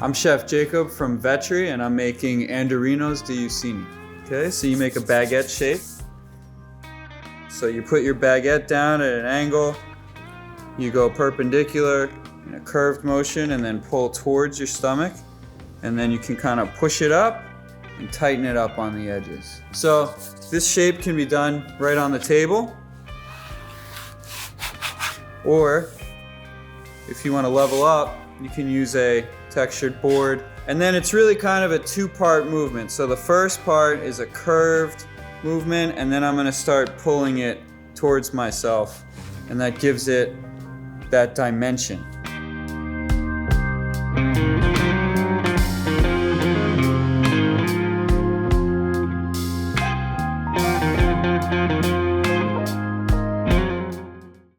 I'm Chef Jacob from Vetri, and I'm making Andarinos di Usini. Okay, so you make a baguette shape. So you put your baguette down at an angle, you go perpendicular in a curved motion, and then pull towards your stomach. And then you can kind of push it up and tighten it up on the edges. So this shape can be done right on the table, or if you want to level up, you can use a textured board. And then it's really kind of a two-part movement. So the first part is a curved movement, and then I'm going to start pulling it towards myself, and that gives it that dimension.